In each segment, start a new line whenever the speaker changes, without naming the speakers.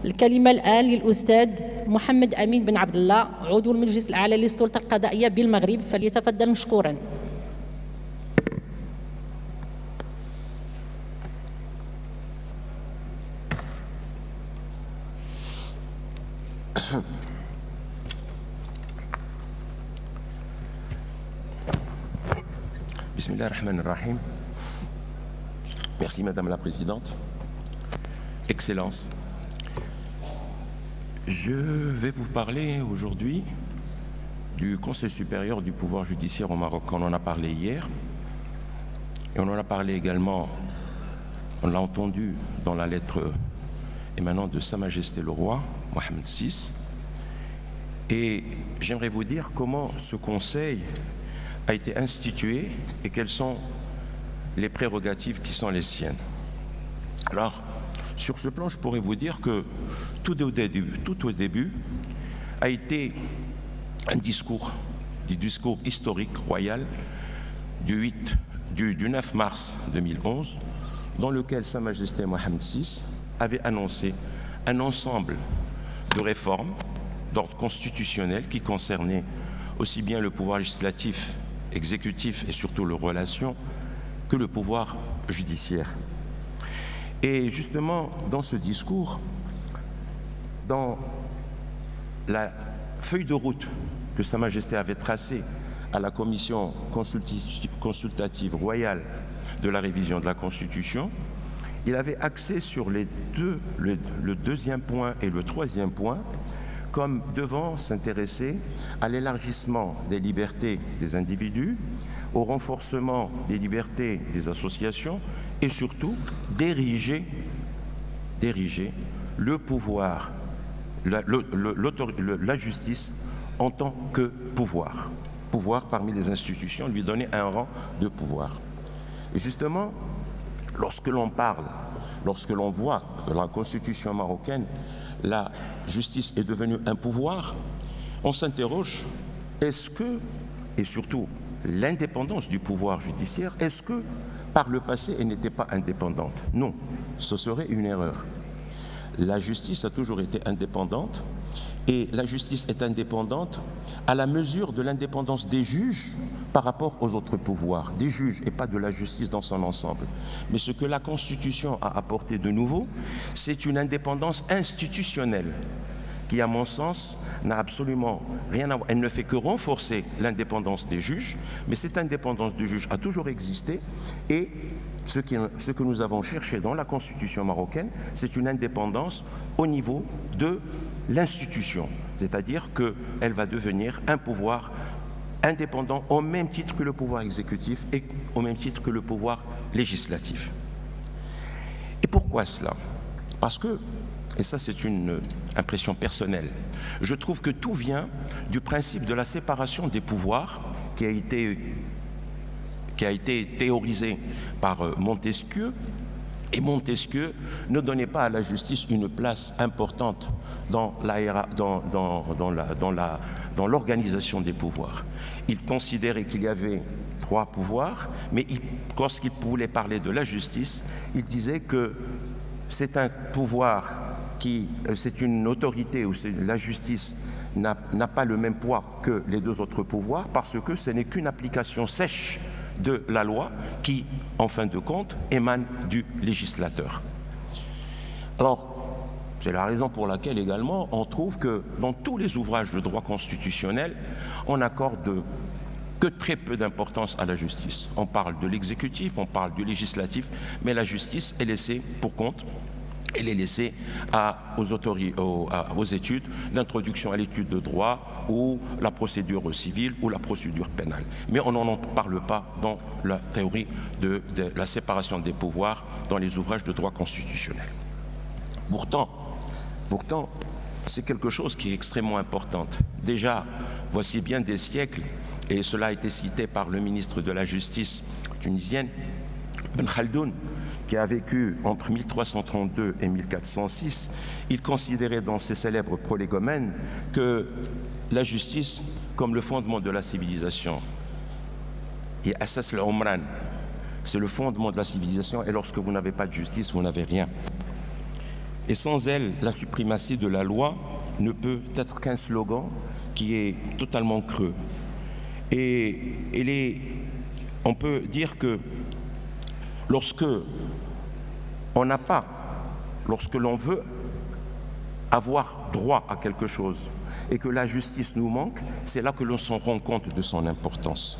الكلمة الآن للأستاذ محمد أمين بن عبد الله عضو المجلس الأعلى للسلطة القضائية بالمغرب، فليتفضل مشكورا.
Bismillahirrahmanirrahim. Merci Madame la Présidente. Excellences, je vais vous parler aujourd'hui du Conseil supérieur du pouvoir judiciaire au Maroc. On en a parlé hier et on en a parlé également, on l'a entendu dans la lettre émanant de Sa Majesté le Roi, Mohamed VI. Et j'aimerais vous dire comment ce Conseil a été institué et quelles sont les prérogatives qui sont les siennes. Alors, sur ce plan, je pourrais vous dire que tout au début a été un discours historique royal du 9 mars 2011, dans lequel Sa Majesté Mohamed VI avait annoncé un ensemble de réformes d'ordre constitutionnel qui concernaient aussi bien le pouvoir législatif, exécutif et surtout leurs relations que le pouvoir judiciaire. Et justement, dans ce discours, dans la feuille de route que Sa Majesté avait tracée à la commission consultative royale de la révision de la Constitution, il avait axé sur le deuxième point et le troisième point comme devant s'intéresser à l'élargissement des libertés des individus, au renforcement des libertés des associations et surtout d'ériger le pouvoir, la justice en tant que pouvoir parmi les institutions, lui donner un rang de pouvoir. Et justement, lorsque l'on voit que dans la Constitution marocaine, la justice est devenue un pouvoir, on s'interroge, est-ce que, et surtout l'indépendance du pouvoir judiciaire, est-ce que par le passé elle n'était pas indépendante? Non, ce serait une erreur. La justice a toujours été indépendante et la justice est indépendante à la mesure de l'indépendance des juges par rapport aux autres pouvoirs, des juges et pas de la justice dans son ensemble. Mais ce que la Constitution a apporté de nouveau, c'est une indépendance institutionnelle qui, à mon sens, n'a absolument rien à voir. Elle ne fait que renforcer l'indépendance des juges, mais cette indépendance des juges a toujours existé et ce que nous avons cherché dans la Constitution marocaine, c'est une indépendance au niveau de l'institution, c'est-à-dire qu'elle va devenir un pouvoir indépendant au même titre que le pouvoir exécutif et au même titre que le pouvoir législatif. Et pourquoi cela? Parce que, et ça c'est une impression personnelle, je trouve que tout vient du principe de la séparation des pouvoirs qui a été théorisé par Montesquieu. Et Montesquieu ne donnait pas à la justice une place importante dans l'organisation des pouvoirs. Il considérait qu'il y avait 3 pouvoirs, mais lorsqu'il voulait parler de la justice, il disait que c'est un pouvoir c'est une autorité où la justice n'a pas le même poids que les 2 autres pouvoirs parce que ce n'est qu'une application sèche de la loi qui, en fin de compte, émane du législateur. Alors, c'est la raison pour laquelle également on trouve que dans tous les ouvrages de droit constitutionnel, on n'accorde que très peu d'importance à la justice. On parle de l'exécutif, on parle du législatif, mais la justice est laissée pour compte. Elle est laissée aux études d'introduction à l'étude de droit ou la procédure civile ou la procédure pénale. Mais on n'en parle pas dans la théorie de la séparation des pouvoirs dans les ouvrages de droit constitutionnel. Pourtant, c'est quelque chose qui est extrêmement important. Déjà, voici bien des siècles, et cela a été cité par le ministre de la Justice tunisienne, Ben Khaldoun, qui a vécu entre 1332 et 1406, il considérait dans ses célèbres prolégomènes que la justice comme le fondement de la civilisation. Et Assas al-Umran, c'est le fondement de la civilisation, et lorsque vous n'avez pas de justice, vous n'avez rien. Et sans elle, la suprématie de la loi ne peut être qu'un slogan qui est totalement creux. Et on peut dire que lorsque l'on veut avoir droit à quelque chose et que la justice nous manque, c'est là que l'on s'en rend compte de son importance.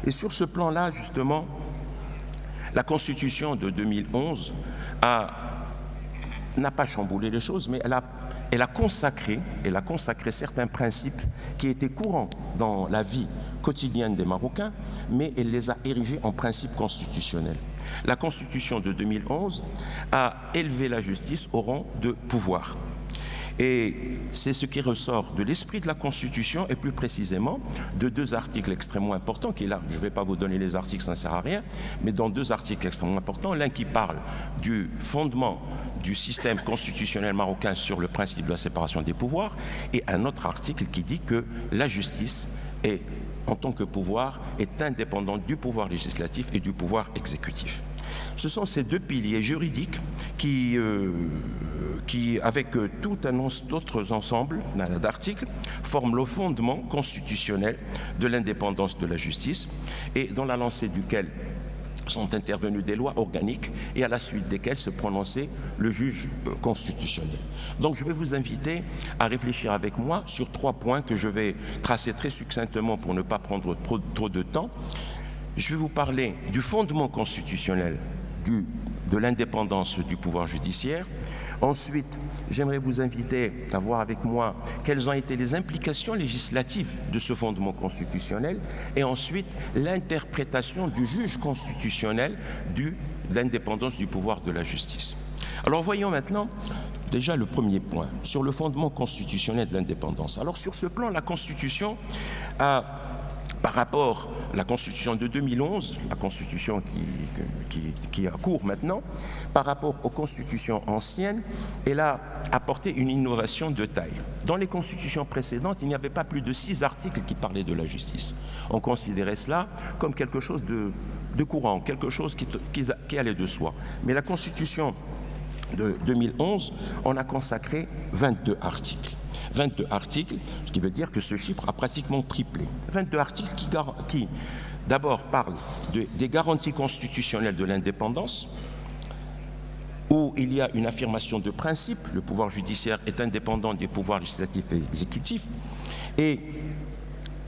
Et sur ce plan-là, justement, la Constitution de 2011 n'a pas chamboulé les choses, mais elle a consacré certains principes qui étaient courants dans la vie quotidienne des Marocains, mais elle les a érigés en principes constitutionnels. La Constitution de 2011 a élevé la justice au rang de pouvoir. Et c'est ce qui ressort de l'esprit de la Constitution et plus précisément de deux articles extrêmement importants qui, là, je ne vais pas vous donner les articles, ça ne sert à rien, mais dans deux articles extrêmement importants, l'un qui parle du fondement du système constitutionnel marocain sur le principe de la séparation des pouvoirs et un autre article qui dit que la justice est, en tant que pouvoir, est indépendante du pouvoir législatif et du pouvoir exécutif. Ce sont ces deux piliers juridiques qui avec tout un d'autres ensembles d'articles, forment le fondement constitutionnel de l'indépendance de la justice et dans la lancée duquel sont intervenues des lois organiques et à la suite desquelles se prononçait le juge constitutionnel. Donc je vais vous inviter à réfléchir avec moi sur 3 points que je vais tracer très succinctement pour ne pas prendre trop de temps. Je vais vous parler du fondement constitutionnel de l'indépendance du pouvoir judiciaire. Ensuite, j'aimerais vous inviter à voir avec moi quelles ont été les implications législatives de ce fondement constitutionnel et ensuite l'interprétation du juge constitutionnel de l'indépendance du pouvoir de la justice. Alors voyons maintenant déjà le premier point, sur le fondement constitutionnel de l'indépendance. Alors sur ce plan, la Constitution a, par rapport à la Constitution de 2011, la Constitution qui a cours maintenant, par rapport aux constitutions anciennes, elle a apporté une innovation de taille. Dans les constitutions précédentes, il n'y avait pas plus de 6 articles qui parlaient de la justice. On considérait cela comme quelque chose de courant, quelque chose qui allait de soi. Mais la Constitution de 2011, on a consacré 22 articles. 22 articles, ce qui veut dire que ce chiffre a pratiquement triplé. 22 articles qui d'abord parlent des garanties constitutionnelles de l'indépendance, où il y a une affirmation de principe, le pouvoir judiciaire est indépendant des pouvoirs législatifs et exécutifs, et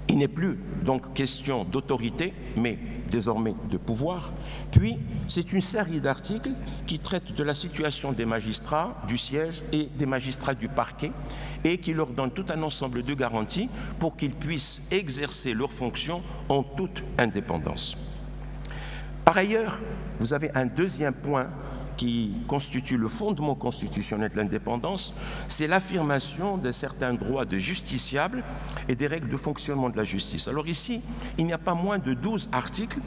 il n'est plus donc question d'autorité, mais désormais de pouvoir. Puis, c'est une série d'articles qui traitent de la situation des magistrats du siège et des magistrats du parquet et qui leur donnent tout un ensemble de garanties pour qu'ils puissent exercer leurs fonctions en toute indépendance. Par ailleurs, vous avez un deuxième point qui constitue le fondement constitutionnel de l'indépendance, c'est l'affirmation de certains droits de justiciables et des règles de fonctionnement de la justice. Alors ici, il n'y a pas moins de 12 articles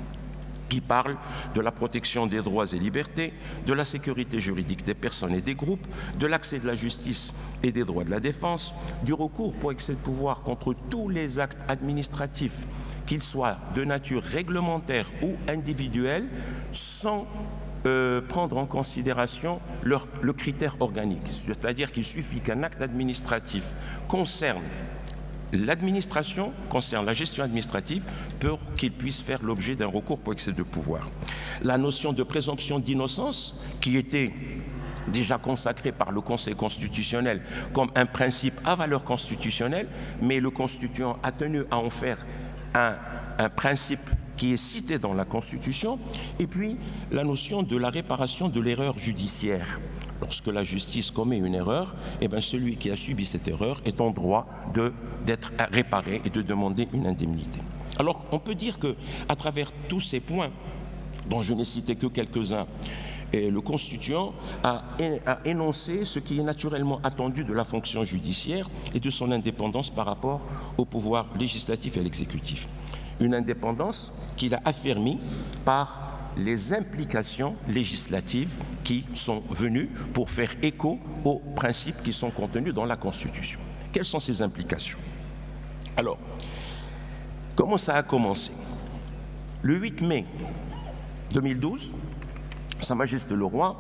qui parlent de la protection des droits et libertés, de la sécurité juridique des personnes et des groupes, de l'accès de la justice et des droits de la défense, du recours pour excès de pouvoir contre tous les actes administratifs, qu'ils soient de nature réglementaire ou individuelle, sans prendre en considération le critère organique. C'est-à-dire qu'il suffit qu'un acte administratif concerne l'administration, concerne la gestion administrative, pour qu'il puisse faire l'objet d'un recours pour excès de pouvoir. La notion de présomption d'innocence, qui était déjà consacrée par le Conseil constitutionnel comme un principe à valeur constitutionnelle, mais le constituant a tenu à en faire un principe qui est cité dans la Constitution, et puis la notion de la réparation de l'erreur judiciaire. Lorsque la justice commet une erreur, eh bien celui qui a subi cette erreur est en droit d'être réparé et de demander une indemnité. Alors on peut dire qu'à travers tous ces points, dont je n'ai cité que quelques-uns, le constituant a énoncé ce qui est naturellement attendu de la fonction judiciaire et de son indépendance par rapport au pouvoir législatif et à l'exécutif. Une indépendance qu'il a affermie par les implications législatives qui sont venues pour faire écho aux principes qui sont contenus dans la Constitution. Quelles sont ces implications? Alors, comment ça a commencé? Le 8 mai 2012, Sa Majesté le Roi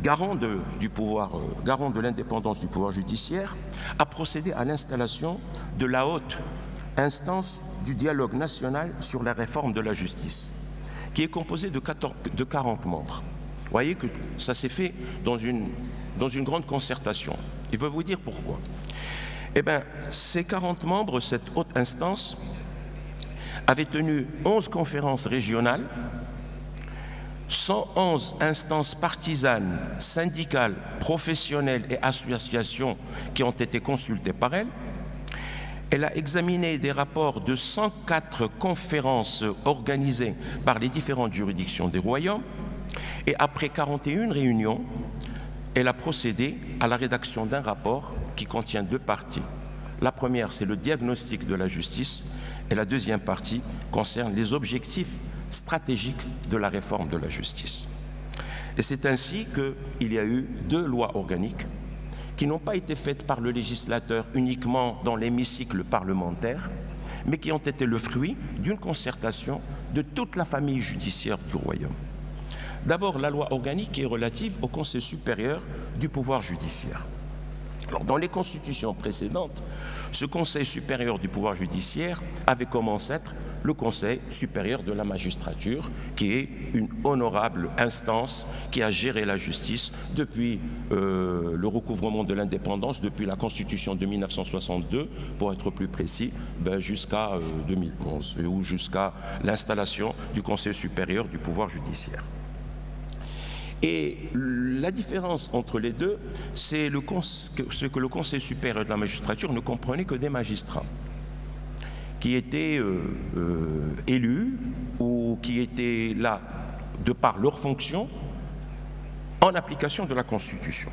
garant de l'indépendance du pouvoir judiciaire, a procédé à l'installation de la haute instance du dialogue national sur la réforme de la justice, qui est composée de 40 membres. Vous voyez que ça s'est fait dans une grande concertation. Je vais vous dire pourquoi. Eh bien, ces 40 membres, cette haute instance, avaient tenu 11 conférences régionales, 111 instances partisanes, syndicales, professionnelles et associations qui ont été consultées par elle. Elle a examiné des rapports de 104 conférences organisées par les différentes juridictions des royaumes et après 41 réunions, elle a procédé à la rédaction d'un rapport qui contient 2 parties. La première, c'est le diagnostic de la justice et la deuxième partie concerne les objectifs stratégiques de la réforme de la justice. Et c'est ainsi qu'il y a eu 2 lois organiques qui n'ont pas été faites par le législateur uniquement dans l'hémicycle parlementaire, mais qui ont été le fruit d'une concertation de toute la famille judiciaire du royaume. D'abord, la loi organique qui est relative au Conseil supérieur du pouvoir judiciaire. Alors, dans les constitutions précédentes, ce Conseil supérieur du pouvoir judiciaire avait commencé à être le Conseil supérieur de la magistrature, qui est une honorable instance qui a géré la justice depuis le recouvrement de l'indépendance, depuis la Constitution de 1962, pour être plus précis, jusqu'à 2011, ou jusqu'à l'installation du Conseil supérieur du pouvoir judiciaire. Et la différence entre les deux, c'est ce que le Conseil supérieur de la magistrature ne comprenait que des magistrats qui étaient élus ou qui étaient là de par leur fonction en application de la Constitution.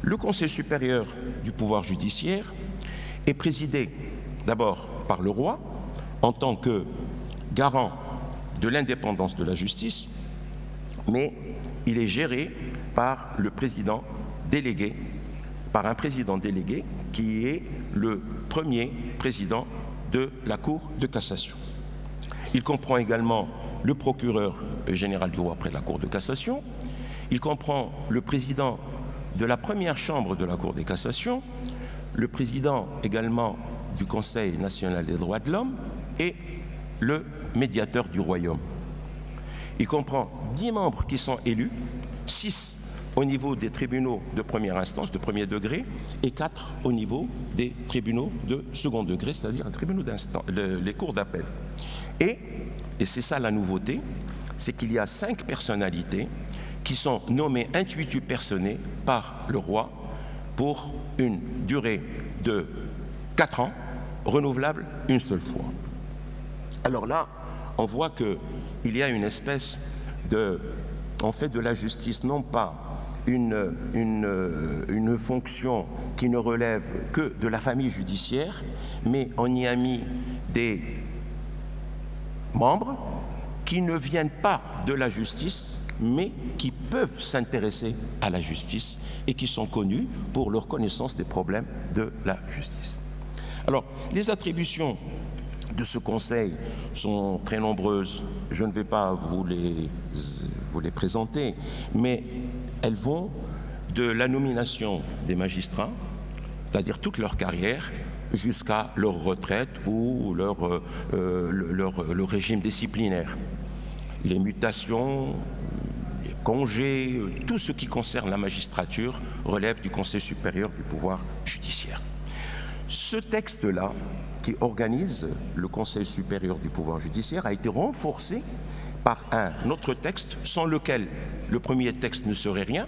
Le Conseil supérieur du pouvoir judiciaire est présidé d'abord par le roi en tant que garant de l'indépendance de la justice, mais il est géré par le président délégué, par un président délégué qui est le premier président de la Cour de cassation. Il comprend également le procureur général du roi près de la Cour de cassation, il comprend le président de la première chambre de la Cour de cassation, le président également du Conseil national des droits de l'homme et le médiateur du royaume. Il comprend 10 membres qui sont élus, 6 au niveau des tribunaux de première instance, de premier degré, et 4 au niveau des tribunaux de second degré, c'est-à-dire les tribunaux les cours d'appel. Et c'est ça la nouveauté, c'est qu'il y a 5 personnalités qui sont nommées intuitu personae par le roi pour une durée de 4 ans, renouvelable une seule fois. Alors là, on voit qu'il y a une espèce on fait de la justice non pas une fonction qui ne relève que de la famille judiciaire, mais on y a mis des membres qui ne viennent pas de la justice, mais qui peuvent s'intéresser à la justice et qui sont connus pour leur connaissance des problèmes de la justice. Alors, les attributions de ce conseil sont très nombreuses. Je ne vais pas vous les présenter, mais elles vont de la nomination des magistrats, c'est-à-dire toute leur carrière, jusqu'à leur retraite ou leur régime disciplinaire. Les mutations, les congés, tout ce qui concerne la magistrature relève du Conseil supérieur du pouvoir judiciaire. Ce texte-là, qui organise le Conseil supérieur du pouvoir judiciaire, a été renforcé par un autre texte, sans lequel le premier texte ne serait rien,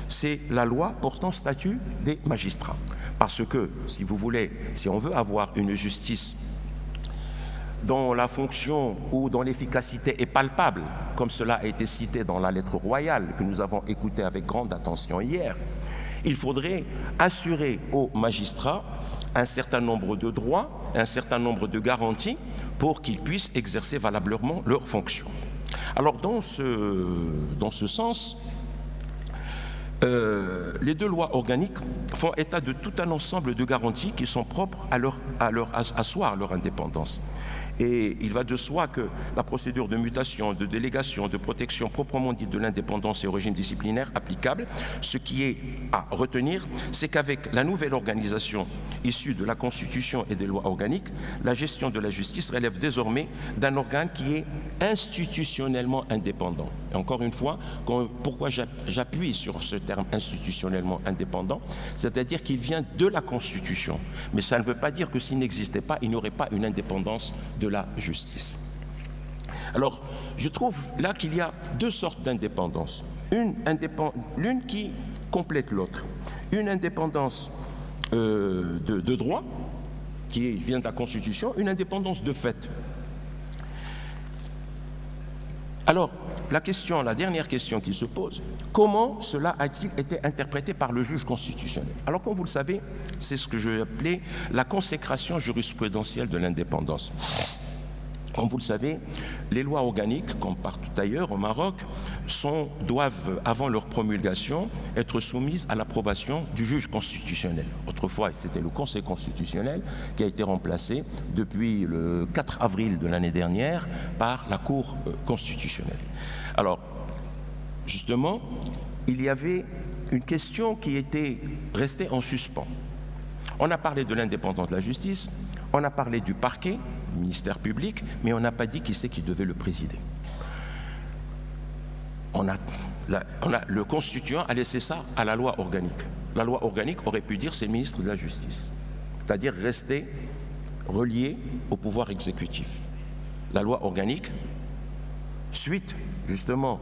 c'est la loi portant statut des magistrats. Parce que, si vous voulez, si on veut avoir une justice dont la fonction ou dont l'efficacité est palpable, comme cela a été cité dans la lettre royale que nous avons écoutée avec grande attention hier, il faudrait assurer aux magistrats un certain nombre de droits, un certain nombre de garanties pour qu'ils puissent exercer valablement leurs fonctions. Alors dans ce sens, les 2 lois organiques font état de tout un ensemble de garanties qui sont propres à asseoir leur indépendance. Et il va de soi que la procédure de mutation, de délégation, de protection proprement dite de l'indépendance et au régime disciplinaire applicable, ce qui est à retenir, c'est qu'avec la nouvelle organisation issue de la Constitution et des lois organiques, la gestion de la justice relève désormais d'un organe qui est institutionnellement indépendant. Et encore une fois, pourquoi j'appuie sur ce terme institutionnellement indépendant, c'est-à-dire qu'il vient de la Constitution. Mais ça ne veut pas dire que s'il n'existait pas, il n'y aurait pas une indépendance de la justice. Alors, je trouve là qu'il y a deux sortes d'indépendance. L'une qui complète l'autre. Une indépendance de droit, qui vient de la Constitution, une indépendance de fait. Alors, la dernière question qui se pose, comment cela a-t-il été interprété par le juge constitutionnel? Alors, comme vous le savez, c'est ce que je appelais la consécration jurisprudentielle de l'indépendance. Comme vous le savez, les lois organiques, comme partout ailleurs au Maroc, doivent, avant leur promulgation, être soumises à l'approbation du juge constitutionnel. Autrefois, c'était le Conseil constitutionnel qui a été remplacé depuis le 4 avril de l'année dernière par la Cour constitutionnelle. Alors, justement, il y avait une question qui était restée en suspens. On a parlé de l'indépendance de la justice, on a parlé du parquet, du ministère public, mais on n'a pas dit qui c'est qui devait le présider. Le constituant a laissé ça à la loi organique. La loi organique aurait pu dire c'est le ministre de la Justice, c'est-à-dire rester relié au pouvoir exécutif. La loi organique, suite justement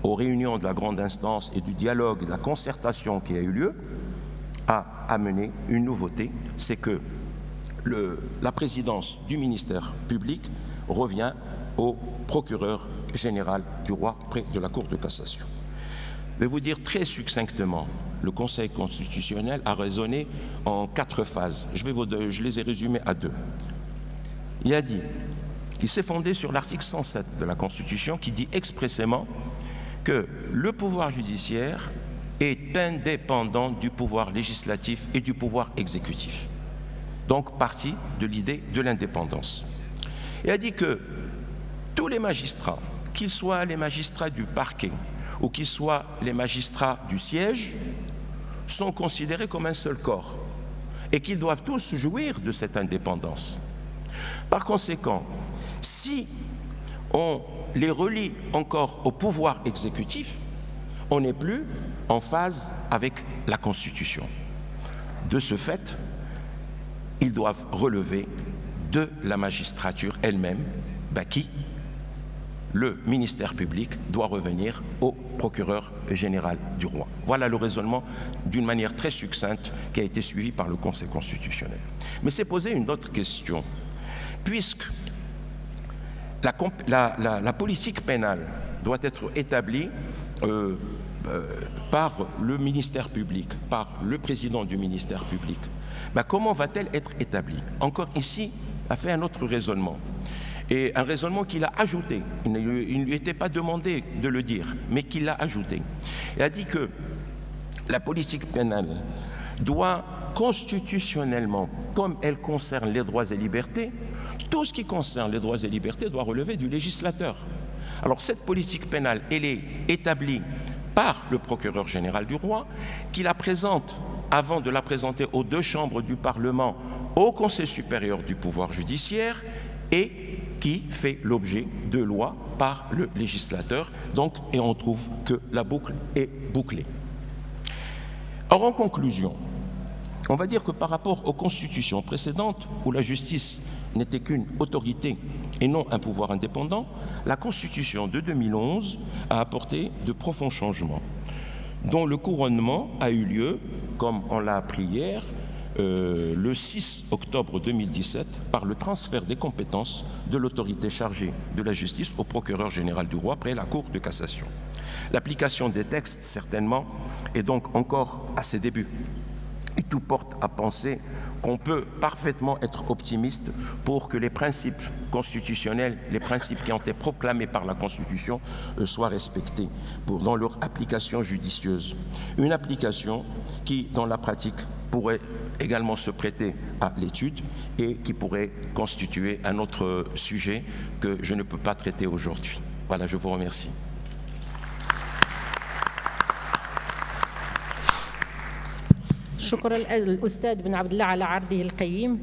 aux réunions de la grande instance et du dialogue, de la concertation qui a eu lieu, a amené une nouveauté, c'est que la présidence du ministère public revient au procureur général du roi près de la Cour de cassation. Je vais vous dire très succinctement, le Conseil constitutionnel a raisonné en 4 phases. Je les ai résumées à 2. Il a dit qu'il s'est fondé sur l'article 107 de la Constitution qui dit expressément que le pouvoir judiciaire est indépendant du pouvoir législatif et du pouvoir exécutif. Donc, parti de l'idée de l'indépendance. Il a dit que tous les magistrats, qu'ils soient les magistrats du parquet ou qu'ils soient les magistrats du siège, sont considérés comme un seul corps et qu'ils doivent tous jouir de cette indépendance. Par conséquent, si on les relie encore au pouvoir exécutif, on n'est plus en phase avec la Constitution. De ce fait, ils doivent relever de la magistrature elle-même, qui, le ministère public, doit revenir au procureur général du roi. Voilà le raisonnement d'une manière très succincte qui a été suivi par le Conseil constitutionnel. Mais c'est posé une autre question. Puisque la politique pénale doit être établie par le ministère public, par le président du ministère public, comment va-t-elle être établie? Encore ici, a fait un autre raisonnement. Et un raisonnement qu'il a ajouté. Il ne lui était pas demandé de le dire, mais qu'il l'a ajouté. Il a dit que la politique pénale doit constitutionnellement, comme elle concerne les droits et libertés, tout ce qui concerne les droits et libertés doit relever du législateur. Alors cette politique pénale, elle est établie par le procureur général du roi, qui la présente, avant de la présenter aux 2 chambres du Parlement, au Conseil supérieur du pouvoir judiciaire, et qui fait l'objet de lois par le législateur. Donc, et on trouve que la boucle est bouclée. Or, en conclusion, on va dire que par rapport aux constitutions précédentes, où la justice n'était qu'une autorité et non un pouvoir indépendant, la Constitution de 2011 a apporté de profonds changements, dont le couronnement a eu lieu, comme on l'a appris hier, le 6 octobre 2017, par le transfert des compétences de l'autorité chargée de la justice au procureur général du roi près la Cour de cassation. L'application des textes, certainement, est donc encore à ses débuts. Et tout porte à penser qu'on peut parfaitement être optimiste pour que les principes constitutionnels, les principes qui ont été proclamés par la Constitution soient respectés dans leur application judicieuse. Une application qui, dans la pratique, pourrait également se prêter à l'étude et qui pourrait constituer un autre sujet que je ne peux pas traiter aujourd'hui. Voilà, je vous remercie.
شكرا الأستاذ بن عبد الله على عرضه القيم.